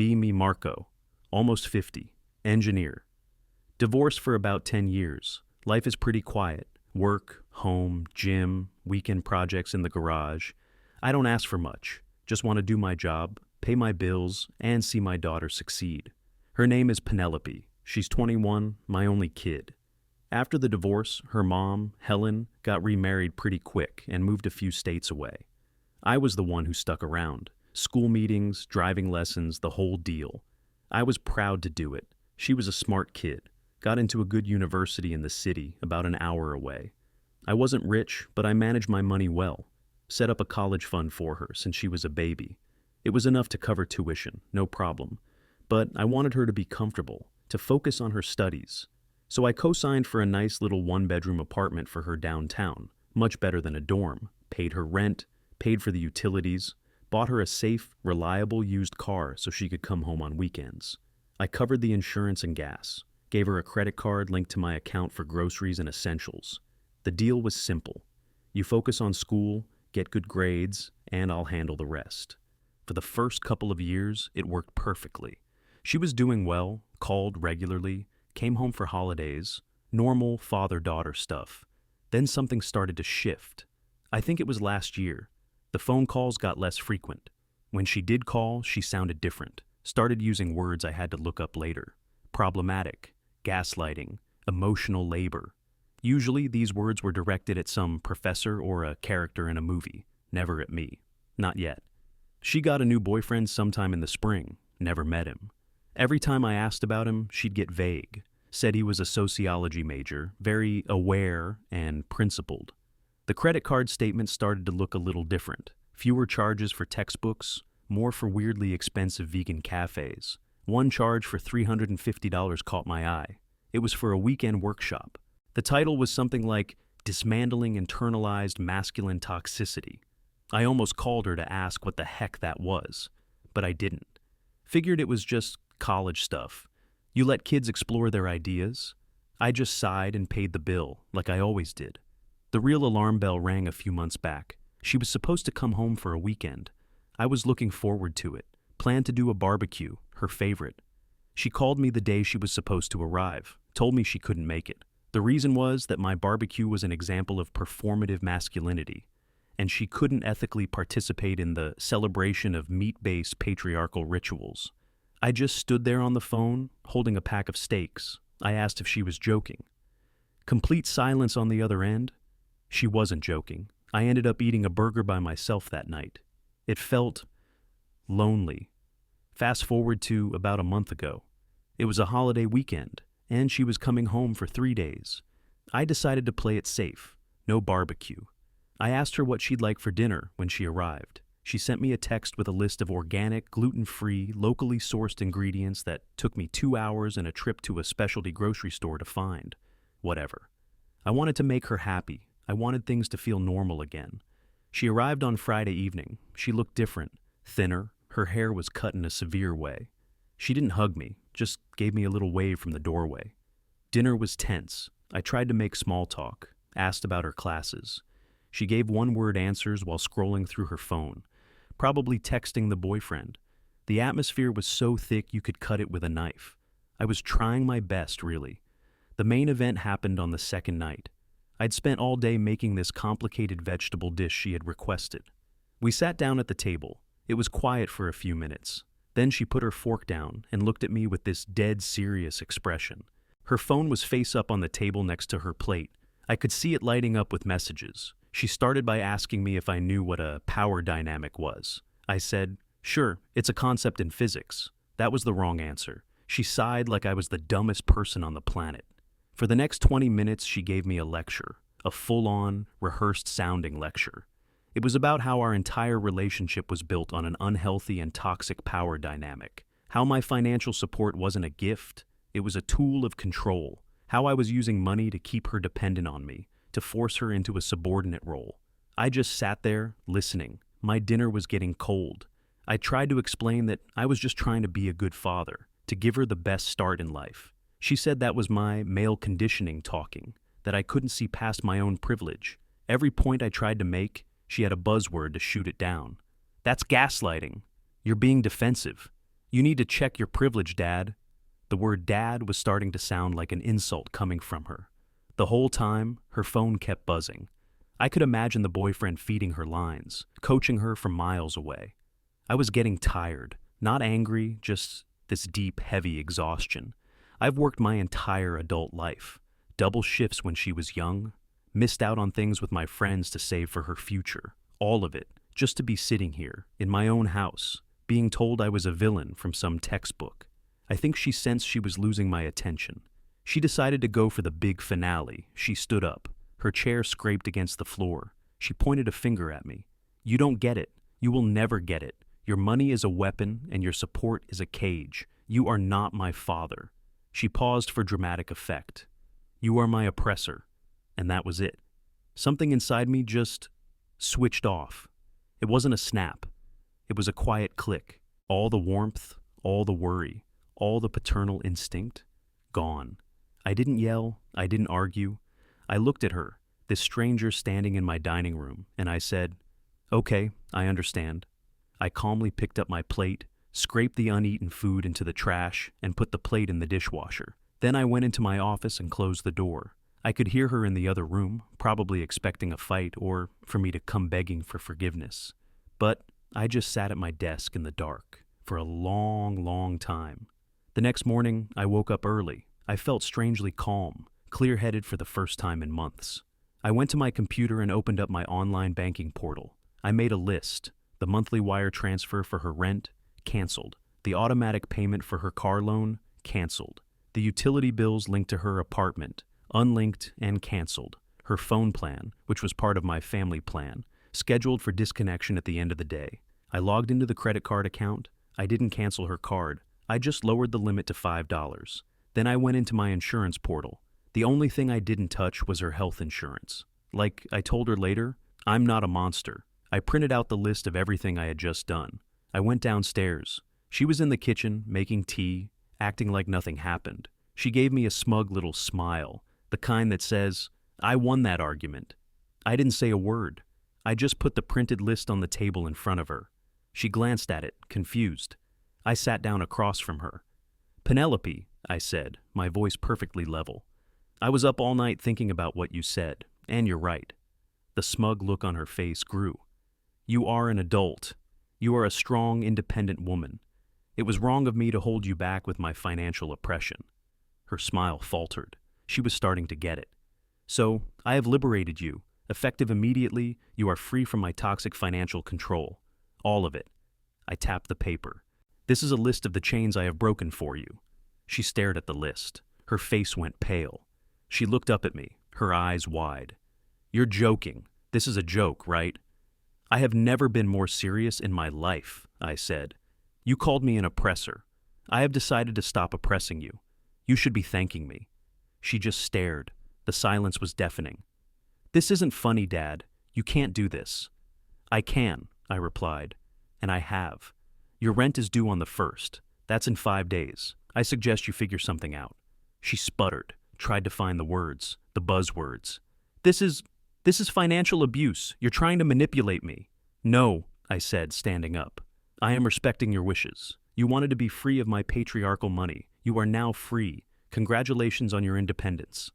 B. Me Marco, almost 50, engineer. Divorced for about 10 years. Life is pretty quiet. Work, home, gym, weekend projects in the garage. I don't ask for much. Just want to do my job, pay my bills, and see my daughter succeed. Her name is Penelope. She's 21, my only kid. After the divorce, her mom, Helen, got remarried pretty quick and moved a few states away. I was the one who stuck around. School meetings, driving lessons, the whole deal. I was proud to do it. She was a smart kid. Got into a good university in the city, about an hour away. I wasn't rich, but I managed my money well. Set up a college fund for her since she was a baby. It was enough to cover tuition, no problem. But I wanted her to be comfortable, to focus on her studies. So I co-signed for a nice little one-bedroom apartment for her downtown, much better than a dorm, paid her rent, paid for the utilities, bought her a safe, reliable used car so she could come home on weekends. I covered the insurance and gas. Gave her a credit card linked to my account for groceries and essentials. The deal was simple. You focus on school, get good grades, and I'll handle the rest. For the first couple of years, it worked perfectly. She was doing well, called regularly, came home for holidays, normal father-daughter stuff. Then something started to shift. I think it was last year. The phone calls got less frequent. When she did call, she sounded different. Started using words I had to look up later. Problematic. Gaslighting, emotional labor. Usually these words were directed at some professor or a character in a movie, never at me. Not yet. She got a new boyfriend sometime in the spring, never met him. Every time I asked about him, she'd get vague. Said he was a sociology major, very aware and principled. The credit card statement started to look a little different. Fewer charges for textbooks, more for weirdly expensive vegan cafes. One charge for $350 caught my eye. It was for a weekend workshop. The title was something like Dismantling Internalized Masculine Toxicity. I almost called her to ask what the heck that was, but I didn't. Figured it was just college stuff. You let kids explore their ideas. I just sighed and paid the bill, like I always did. The real alarm bell rang a few months back. She was supposed to come home for a weekend. I was looking forward to it. Planned to do a barbecue, her favorite. She called me the day she was supposed to arrive, told me she couldn't make it. The reason was that my barbecue was an example of performative masculinity, and she couldn't ethically participate in the celebration of meat-based patriarchal rituals. I just stood there on the phone, holding a pack of steaks. I asked if she was joking. Complete silence on the other end. She wasn't joking. I ended up eating a burger by myself that night. It felt lonely. Fast forward to about a month ago. It was a holiday weekend, and she was coming home for 3 days. I decided to play it safe. No barbecue. I asked her what she'd like for dinner when she arrived. She sent me a text with a list of organic, gluten-free, locally sourced ingredients that took me 2 hours and a trip to a specialty grocery store to find. Whatever. I wanted to make her happy. I wanted things to feel normal again. She arrived on Friday evening. She looked different, thinner. Her hair was cut in a severe way. She didn't hug me, just gave me a little wave from the doorway. Dinner was tense. I tried to make small talk, asked about her classes. She gave one-word answers while scrolling through her phone, probably texting the boyfriend. The atmosphere was so thick you could cut it with a knife. I was trying my best, really. The main event happened on the second night. I'd spent all day making this complicated vegetable dish she had requested. We sat down at the table. It was quiet for a few minutes. Then she put her fork down and looked at me with this dead serious expression. Her phone was face up on the table next to her plate. I could see it lighting up with messages. She started by asking me if I knew what a power dynamic was. I said, "Sure, it's a concept in physics." That was the wrong answer. She sighed like I was the dumbest person on the planet. For the next 20 minutes, she gave me a lecture, a full-on, rehearsed-sounding lecture. It was about how our entire relationship was built on an unhealthy and toxic power dynamic, how my financial support wasn't a gift, it was a tool of control, how I was using money to keep her dependent on me, to force her into a subordinate role. I just sat there, listening. My dinner was getting cold. I tried to explain that I was just trying to be a good father, to give her the best start in life. She said that was my male conditioning talking, that I couldn't see past my own privilege. Every point I tried to make, she had a buzzword to shoot it down. "That's gaslighting. You're being defensive. You need to check your privilege, Dad. The word dad was starting to sound like an insult coming from her. The whole time, her phone kept buzzing. I could imagine the boyfriend feeding her lines, coaching her from miles away. I was getting tired, not angry, just this deep, heavy exhaustion. I've worked my entire adult life, double shifts when she was young, missed out on things with my friends to save for her future, all of it, just to be sitting here, in my own house, being told I was a villain from some textbook. I think she sensed she was losing my attention. She decided to go for the big finale. She stood up. Her chair scraped against the floor. She pointed a finger at me. You don't get it. You will never get it. Your money is a weapon and your support is a cage. You are not my father. She paused for dramatic effect. You are my oppressor. And that was it. Something inside me just switched off. It wasn't a snap. It was a quiet click. All the warmth, all the worry, all the paternal instinct, gone. I didn't yell. I didn't argue. I looked at her, this stranger standing in my dining room, and I said, "Okay, I understand." I calmly picked up my plate, scraped the uneaten food into the trash, and put the plate in the dishwasher. Then I went into my office and closed the door. I could hear her in the other room, probably expecting a fight or for me to come begging for forgiveness. But I just sat at my desk in the dark for a long, long time. The next morning, I woke up early. I felt strangely calm, clear-headed for the first time in months. I went to my computer and opened up my online banking portal. I made a list. The monthly wire transfer for her rent, canceled. The automatic payment for her car loan, canceled. The utility bills linked to her apartment, unlinked and canceled. Her phone plan, which was part of my family plan, scheduled for disconnection at the end of the day. I logged into the credit card account. I didn't cancel her card. I just lowered the limit to $5. Then I went into my insurance portal. The only thing I didn't touch was her health insurance. Like I told her later, I'm not a monster. I printed out the list of everything I had just done. I went downstairs. She was in the kitchen, making tea, acting like nothing happened. She gave me a smug little smile, the kind that says, I won that argument. I didn't say a word. I just put the printed list on the table in front of her. She glanced at it, confused. I sat down across from her. Penelope, I said, my voice perfectly level. I was up all night thinking about what you said, and you're right. The smug look on her face grew. You are an adult. You are a strong, independent woman. It was wrong of me to hold you back with my financial oppression. Her smile faltered. She was starting to get it. So, I have liberated you. Effective immediately, you are free from my toxic financial control. All of it. I tapped the paper. This is a list of the chains I have broken for you. She stared at the list. Her face went pale. She looked up at me, her eyes wide. You're joking. This is a joke, right? I have never been more serious in my life, I said. You called me an oppressor. I have decided to stop oppressing you. You should be thanking me. She just stared. The silence was deafening. This isn't funny, Dad. You can't do this. I can, I replied. And I have. Your rent is due on the 1st. That's in 5 days. I suggest you figure something out. She sputtered, tried to find the words, the buzzwords. This is financial abuse. You're trying to manipulate me. No, I said, standing up. I am respecting your wishes. You wanted to be free of my patriarchal money. You are now free. Congratulations on your independence.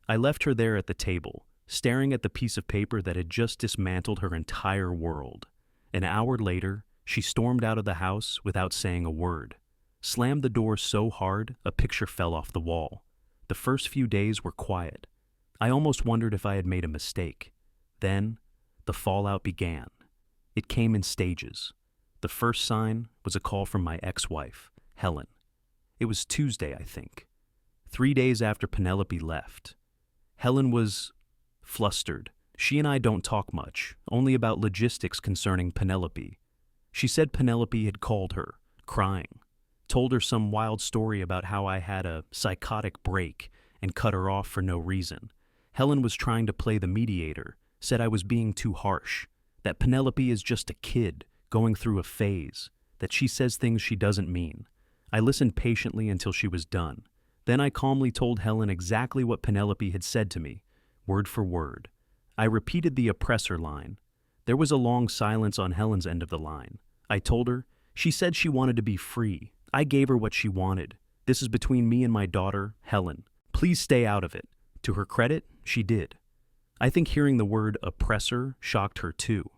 I left her there at the table, staring at the piece of paper that had just dismantled her entire world. An hour later, she stormed out of the house without saying a word. Slammed the door so hard, a picture fell off the wall. The first few days were quiet. I almost wondered if I had made a mistake. Then, the fallout began. It came in stages. The first sign was a call from my ex-wife, Helen. It was Tuesday, I think. 3 days after Penelope left. Helen was flustered. She and I don't talk much, only about logistics concerning Penelope. She said Penelope had called her, crying, told her some wild story about how I had a psychotic break and cut her off for no reason. Helen was trying to play the mediator, said I was being too harsh, that Penelope is just a kid going through a phase, that she says things she doesn't mean. I listened patiently until she was done. Then I calmly told Helen exactly what Penelope had said to me, word for word. I repeated the oppressor line. There was a long silence on Helen's end of the line. I told her, she said she wanted to be free. I gave her what she wanted. This is between me and my daughter, Helen. Please stay out of it. To her credit, she did. I think hearing the word oppressor shocked her too.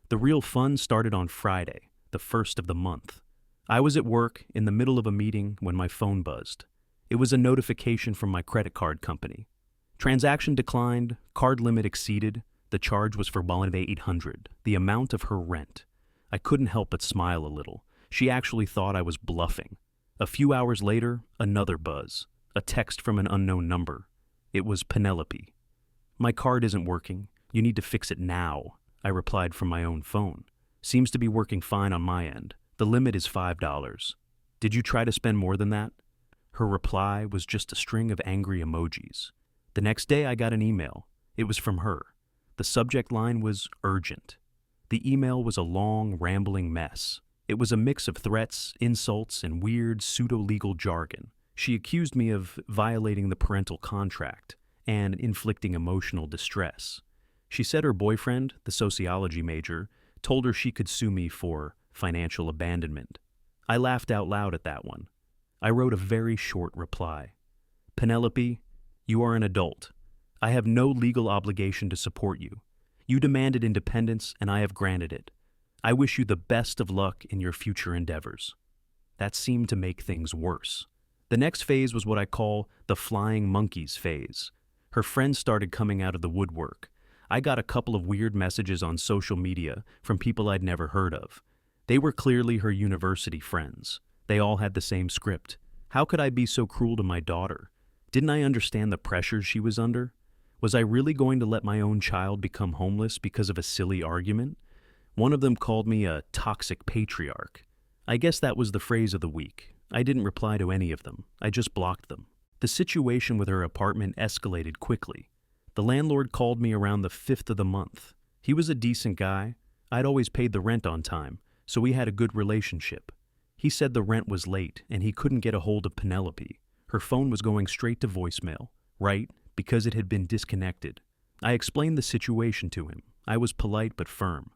The real fun started on Friday, the first of the month. I was at work in the middle of a meeting when my phone buzzed. It was a notification from my credit card company. Transaction declined, card limit exceeded. The charge was for $1,800, the amount of her rent. I couldn't help but smile a little. She actually thought I was bluffing. A few hours later, another buzz, a text from an unknown number. It was Penelope. My card isn't working. You need to fix it now, I replied from my own phone. Seems to be working fine on my end. The limit is $5. Did you try to spend more than that? Her reply was just a string of angry emojis. The next day I got an email. It was from her. The subject line was urgent. The email was a long, rambling mess. It was a mix of threats, insults, and weird pseudo-legal jargon. She accused me of violating the parental contract and inflicting emotional distress. She said her boyfriend, the sociology major, told her she could sue me for financial abandonment. I laughed out loud at that one. I wrote a very short reply. Penelope, you are an adult. I have no legal obligation to support you. You demanded independence, and I have granted it. I wish you the best of luck in your future endeavors. That seemed to make things worse. The next phase was what I call the flying monkeys phase. Her friends started coming out of the woodwork. I got a couple of weird messages on social media from people I'd never heard of. They were clearly her university friends. They all had the same script. How could I be so cruel to my daughter? Didn't I understand the pressures she was under? Was I really going to let my own child become homeless because of a silly argument? One of them called me a toxic patriarch. I guess that was the phrase of the week. I didn't reply to any of them. I just blocked them. The situation with her apartment escalated quickly. The landlord called me around the 5th of the month. He was a decent guy. I'd always paid the rent on time, so we had a good relationship. He said the rent was late and he couldn't get a hold of Penelope. Her phone was going straight to voicemail, right? Because it had been disconnected. I explained the situation to him. I was polite but firm.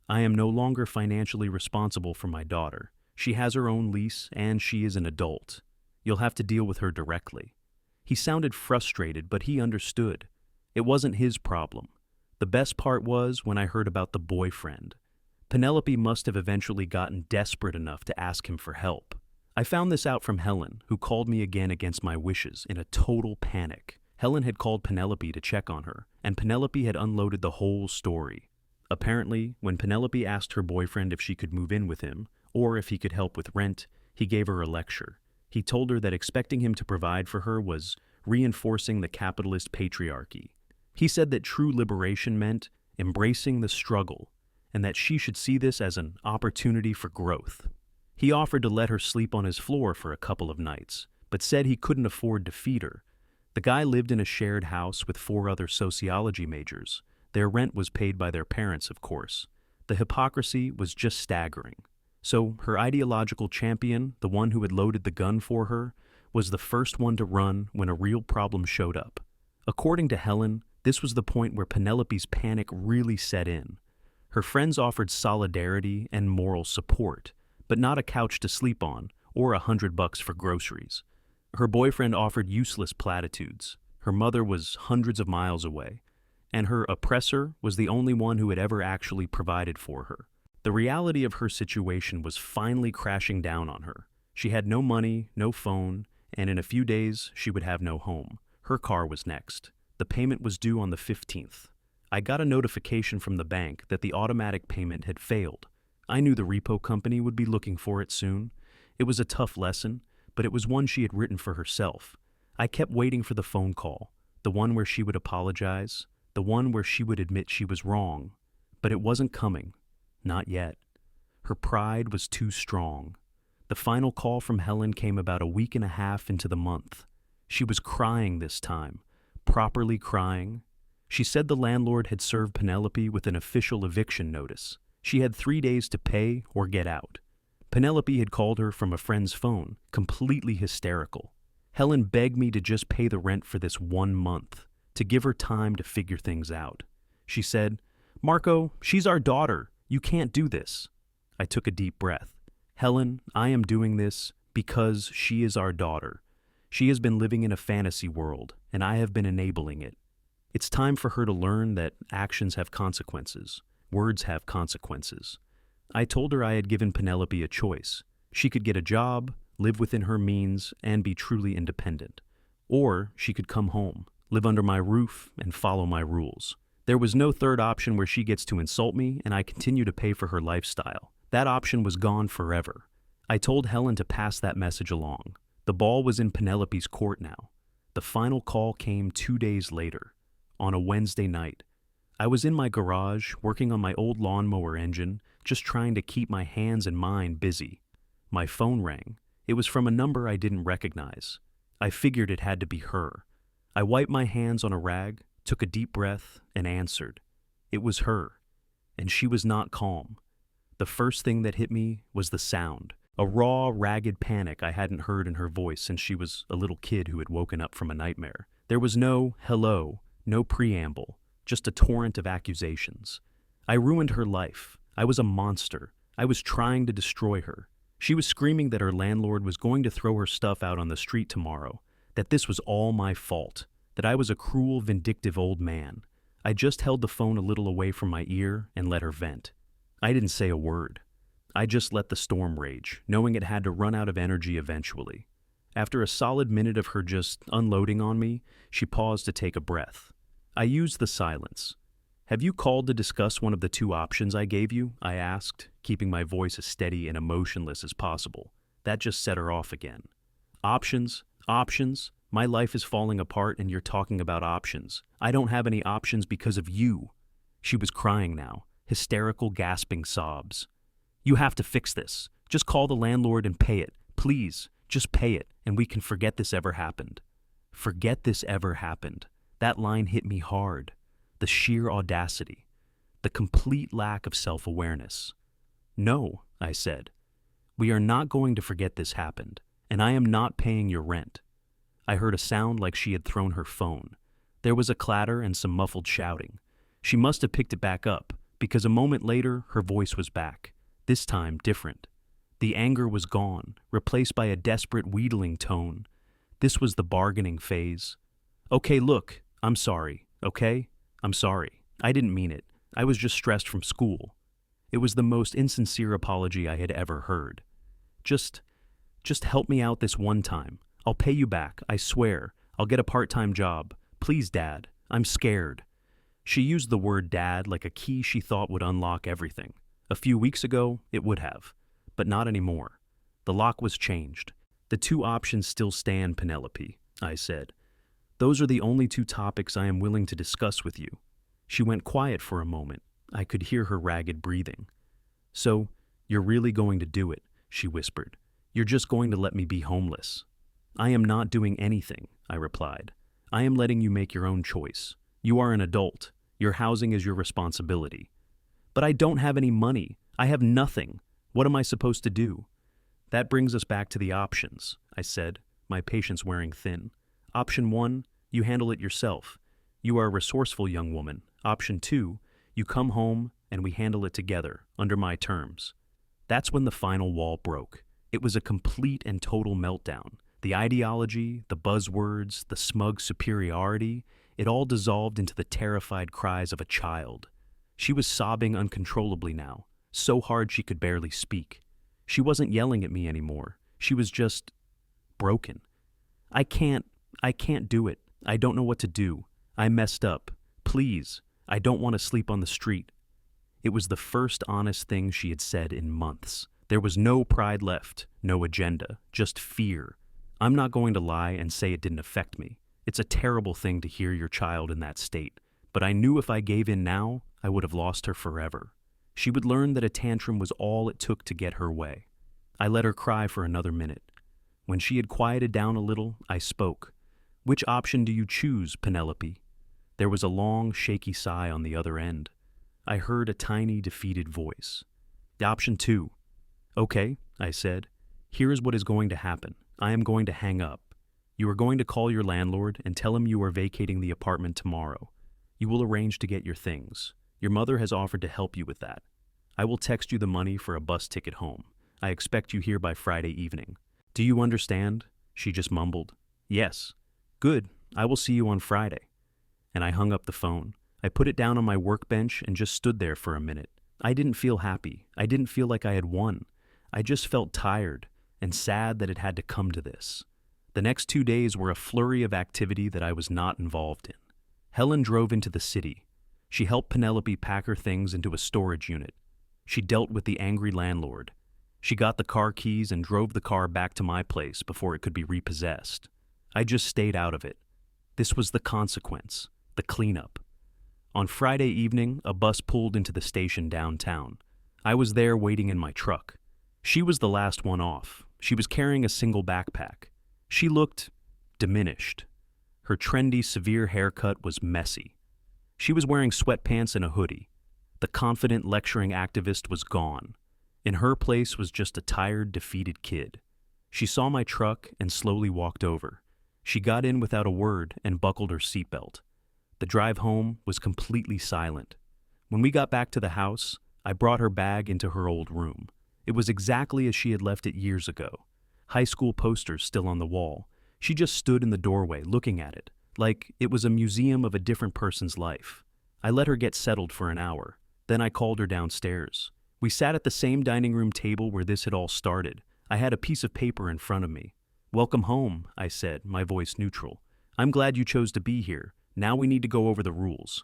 I am no longer financially responsible for my daughter. She has her own lease and she is an adult. You'll have to deal with her directly. He sounded frustrated, but he understood. It wasn't his problem. The best part was when I heard about the boyfriend. Penelope must have eventually gotten desperate enough to ask him for help. I found this out from Helen, who called me again against my wishes in a total panic. Helen had called Penelope to check on her, and Penelope had unloaded the whole story. Apparently, when Penelope asked her boyfriend if she could move in with him, or if he could help with rent, he gave her a lecture. He told her that expecting him to provide for her was reinforcing the capitalist patriarchy. He said that true liberation meant embracing the struggle, and that she should see this as an opportunity for growth. He offered to let her sleep on his floor for a couple of nights, but said he couldn't afford to feed her. The guy lived in a shared house with 4 other sociology majors. Their rent was paid by their parents, of course. The hypocrisy was just staggering. So her ideological champion, the one who had loaded the gun for her, was the first one to run when a real problem showed up. According to Helen, this was the point where Penelope's panic really set in. Her friends offered solidarity and moral support, but not a couch to sleep on or $100 for groceries. Her boyfriend offered useless platitudes. Her mother was hundreds of miles away, and her oppressor was the only one who had ever actually provided for her. The reality of her situation was finally crashing down on her. She had no money, no phone, and in a few days she would have no home. Her car was next. The payment was due on the 15th. I got a notification from the bank that the automatic payment had failed. I knew the repo company would be looking for it soon. It was a tough lesson, but it was one she had written for herself. I kept waiting for the phone call, the one where she would apologize, the one where she would admit she was wrong. But it wasn't coming. Not yet. Her pride was too strong. The final call from Helen came about a week and a half into the month. She was crying this time, properly crying. She said the landlord had served Penelope with an official eviction notice. She had 3 days to pay or get out. Penelope had called her from a friend's phone, completely hysterical. Helen begged me to just pay the rent for this 1 month, to give her time to figure things out. She said, "Marco, she's our daughter. You can't do this." I took a deep breath. "Helen, I am doing this Because she is our daughter. She has been living in a fantasy world, and I have been enabling it. It's time for her to learn that actions have consequences. Words have consequences. I told her I had given Penelope a choice. She could get a job, live within her means, and be truly independent. Or she could come home, live under my roof, and follow my rules. There was no third option where she gets to insult me and I continue to pay for her lifestyle. That option was gone forever. I told Helen to pass that message along. The ball was in Penelope's court now. The final call came 2 days later, on a Wednesday night. I was in my garage, working on my old lawnmower engine, just trying to keep my hands and mind busy. My phone rang. It was from a number I didn't recognize. I figured it had to be her. I wiped my hands on a rag, took a deep breath, and answered. It was her, and she was not calm. The first thing that hit me was the sound, a raw, ragged panic I hadn't heard in her voice since she was a little kid who had woken up from a nightmare. There was no hello, no preamble, just a torrent of accusations. I ruined her life. I was a monster. I was trying to destroy her. She was screaming that her landlord was going to throw her stuff out on the street tomorrow, that this was all my fault, that I was a cruel, vindictive old man. I just held the phone a little away from my ear and let her vent. I didn't say a word. I just let the storm rage, knowing it had to run out of energy eventually. After a solid minute of her just unloading on me, she paused to take a breath. I used the silence. Have you called to discuss one of the two options I gave you? I asked, keeping my voice as steady and emotionless as possible. That just set her off again. Options? Options? My life is falling apart and you're talking about options. I don't have any options because of you. She was crying now, hysterical, gasping sobs. You have to fix this. Just call the landlord and pay it. Please, just pay it, and we can forget this ever happened. Forget this ever happened. That line hit me hard. The sheer audacity. The complete lack of self-awareness. No, I said. We are not going to forget this happened, and I am not paying your rent. I heard a sound like she had thrown her phone. There was a clatter and some muffled shouting. She must have picked it back up, because a moment later her voice was back. This time different. The anger was gone, replaced by a desperate wheedling tone. This was the bargaining phase. Okay, look, I'm sorry, okay? I'm sorry. I didn't mean it. I was just stressed from school. It was the most insincere apology I had ever heard. Just help me out this one time. I'll pay you back, I swear. I'll get a part-time job. Please, Dad. I'm scared. She used the word dad like a key she thought would unlock everything. A few weeks ago, it would have. But not anymore. The lock was changed. The two options still stand, Penelope, I said. Those are the only two topics I am willing to discuss with you. She went quiet for a moment. I could hear her ragged breathing. So, you're really going to do it, she whispered. You're just going to let me be homeless. I am not doing anything, I replied. I am letting you make your own choice. You are an adult. Your housing is your responsibility. But I don't have any money. I have nothing. What am I supposed to do? That brings us back to the options, I said, my patience wearing thin. Option 1, you handle it yourself. You are a resourceful young woman. Option 2, you come home and we handle it together, under my terms. That's when the final wall broke. It was a complete and total meltdown. The ideology, the buzzwords, the smug superiority, it all dissolved into the terrified cries of a child. She was sobbing uncontrollably now, so hard she could barely speak. She wasn't yelling at me anymore. She was just broken. I can't do it. I don't know what to do. I messed up. Please, I don't want to sleep on the street. It was the first honest thing she had said in months. There was no pride left, no agenda, just fear. I'm not going to lie and say it didn't affect me. It's a terrible thing to hear your child in that state, but I knew if I gave in now, I would have lost her forever. She would learn that a tantrum was all it took to get her way. I let her cry for another minute. When she had quieted down a little, I spoke. Which option do you choose, Penelope? There was a long, shaky sigh on the other end. I heard a tiny, defeated voice. Option 2. Okay, I said. Here is what is going to happen. I am going to hang up. You are going to call your landlord and tell him you are vacating the apartment tomorrow. You will arrange to get your things. Your mother has offered to help you with that. I will text you the money for a bus ticket home. I expect you here by Friday evening. Do you understand? She just mumbled. Yes. Good. I will see you on Friday. And I hung up the phone. I put it down on my workbench and just stood there for a minute. I didn't feel happy. I didn't feel like I had won. I just felt tired and sad that it had to come to this. The next 2 days were a flurry of activity that I was not involved in. Helen drove into the city. She helped Penelope pack her things into a storage unit. She dealt with the angry landlord. She got the car keys and drove the car back to my place before it could be repossessed. I just stayed out of it. This was the consequence, the cleanup. On Friday evening, a bus pulled into the station downtown. I was there waiting in my truck. She was the last one off. She was carrying a single backpack. She looked diminished. Her trendy, severe haircut was messy. She was wearing sweatpants and a hoodie. The confident, lecturing activist was gone. In her place was just a tired, defeated kid. She saw my truck and slowly walked over. She got in without a word and buckled her seatbelt. The drive home was completely silent. When we got back to the house, I brought her bag into her old room. It was exactly as she had left it years ago. High school posters still on the wall. She just stood in the doorway looking at it, like it was a museum of a different person's life. I let her get settled for an hour. Then I called her downstairs. We sat at the same dining room table where this had all started. I had a piece of paper in front of me. "Welcome home," I said, my voice neutral. "I'm glad you chose to be here. Now we need to go over the rules."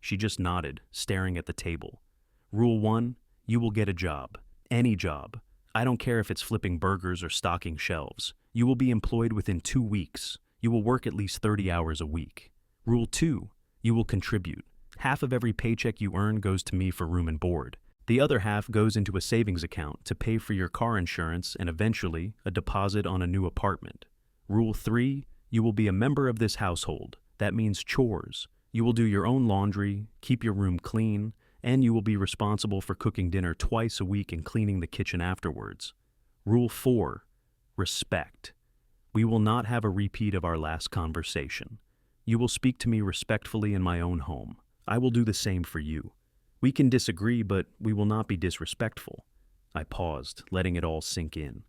She just nodded, staring at the table. Rule 1, you will get a job. Any job. I don't care if it's flipping burgers or stocking shelves. You will be employed within 2 weeks. You will work at least 30 hours a week. Rule 2, you will contribute. Half of every paycheck you earn goes to me for room and board. The other half goes into a savings account to pay for your car insurance and eventually a deposit on a new apartment. Rule 3, you will be a member of this household. That means chores. You will do your own laundry, keep your room clean, and you will be responsible for cooking dinner twice a week and cleaning the kitchen afterwards. Rule 4, respect. We will not have a repeat of our last conversation. You will speak to me respectfully in my own home. I will do the same for you. We can disagree, but we will not be disrespectful. I paused, letting it all sink in.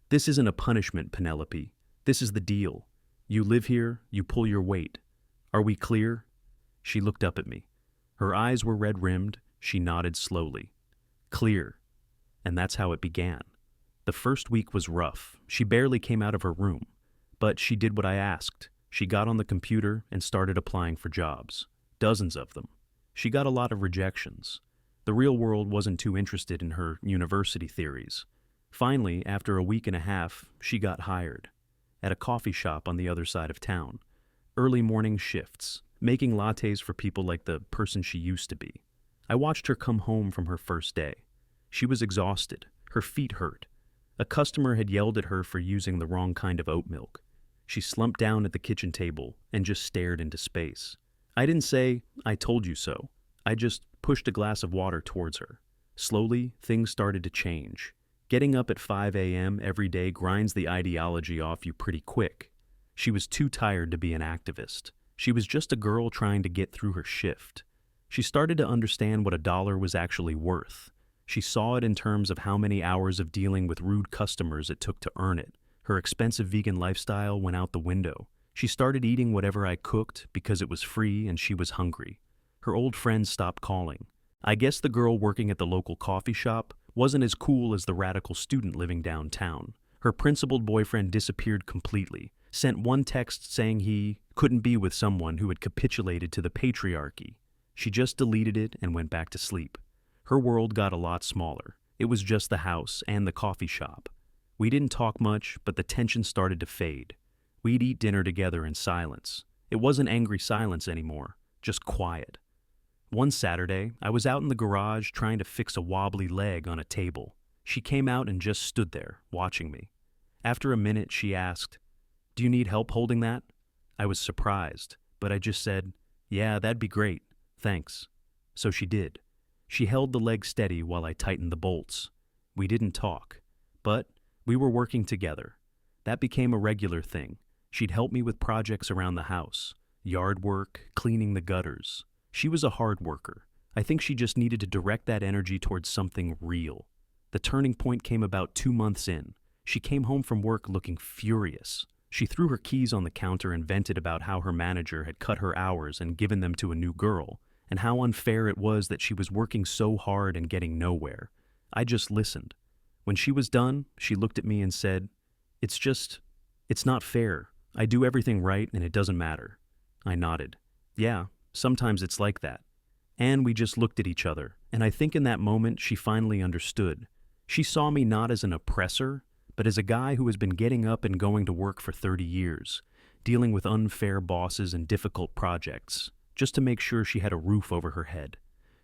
This isn't a punishment, Penelope. This is the deal. You live here, you pull your weight. Are we clear? She looked up at me. Her eyes were red-rimmed. She nodded slowly. Clear. And that's how it began. The first week was rough. She barely came out of her room. But she did what I asked. She got on the computer and started applying for jobs. Dozens of them. She got a lot of rejections. The real world wasn't too interested in her university theories. Finally, after a week and a half, she got hired. At a coffee shop on the other side of town. Early morning shifts, making lattes for people like the person she used to be. I watched her come home from her first day. She was exhausted. Her feet hurt. A customer had yelled at her for using the wrong kind of oat milk. She slumped down at the kitchen table and just stared into space. I didn't say, "I told you so." I just pushed a glass of water towards her. Slowly, things started to change. Getting up at 5 a.m. every day grinds the ideology off you pretty quick. She was too tired to be an activist. She was just a girl trying to get through her shift. She started to understand what $1 was actually worth. She saw it in terms of how many hours of dealing with rude customers it took to earn it. Her expensive vegan lifestyle went out the window. She started eating whatever I cooked because it was free and she was hungry. Her old friends stopped calling. I guess the girl working at the local coffee shop wasn't as cool as the radical student living downtown. Her principled boyfriend disappeared completely, sent one text saying he couldn't be with someone who had capitulated to the patriarchy. She just deleted it and went back to sleep. Her world got a lot smaller. It was just the house and the coffee shop. We didn't talk much, but the tension started to fade. We'd eat dinner together in silence. It wasn't angry silence anymore, just quiet. One Saturday, I was out in the garage trying to fix a wobbly leg on a table. She came out and just stood there, watching me. After a minute, she asked, "Do you need help holding that?" I was surprised, but I just said, "Yeah, that'd be great. Thanks." So she did. She held the leg steady while I tightened the bolts. We didn't talk, but we were working together. That became a regular thing. She'd help me with projects around the house, yard work, cleaning the gutters. She was a hard worker. I think she just needed to direct that energy towards something real. The turning point came about 2 months in. She came home from work looking furious. She threw her keys on the counter and vented about how her manager had cut her hours and given them to a new girl, and how unfair it was that she was working so hard and getting nowhere. I just listened. When she was done, she looked at me and said, It's not fair. I do everything right and it doesn't matter." I nodded. "Yeah, sometimes it's like that." And we just looked at each other, and I think in that moment she finally understood. She saw me not as an oppressor, but as a guy who has been getting up and going to work for 30 years, dealing with unfair bosses and difficult projects, just to make sure she had a roof over her head.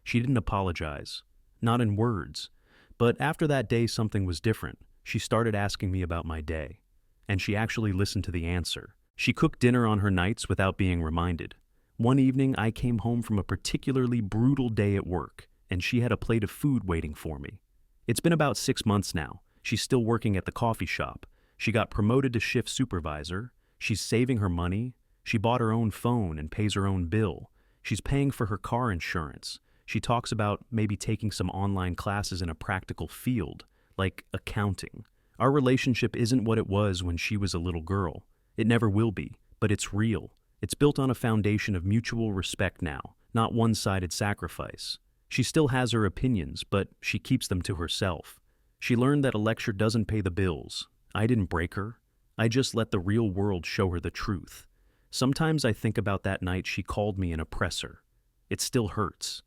She didn't apologize. Not in words. But after that day, something was different. She started asking me about my day. And she actually listened to the answer. She cooked dinner on her nights without being reminded. One evening, I came home from a particularly brutal day at work, and she had a plate of food waiting for me. It's been about 6 months now. She's still working at the coffee shop. She got promoted to shift supervisor. She's saving her money. She bought her own phone and pays her own bill. She's paying for her car insurance. She talks about maybe taking some online classes in a practical field, like accounting. Our relationship isn't what it was when she was a little girl. It never will be, but it's real. It's built on a foundation of mutual respect now, not one-sided sacrifice. She still has her opinions, but she keeps them to herself. She learned that a lecture doesn't pay the bills. I didn't break her. I just let the real world show her the truth. Sometimes I think about that night she called me an oppressor. It still hurts.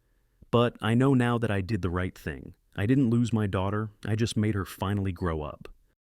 But I know now that I did the right thing. I didn't lose my daughter, I just made her finally grow up.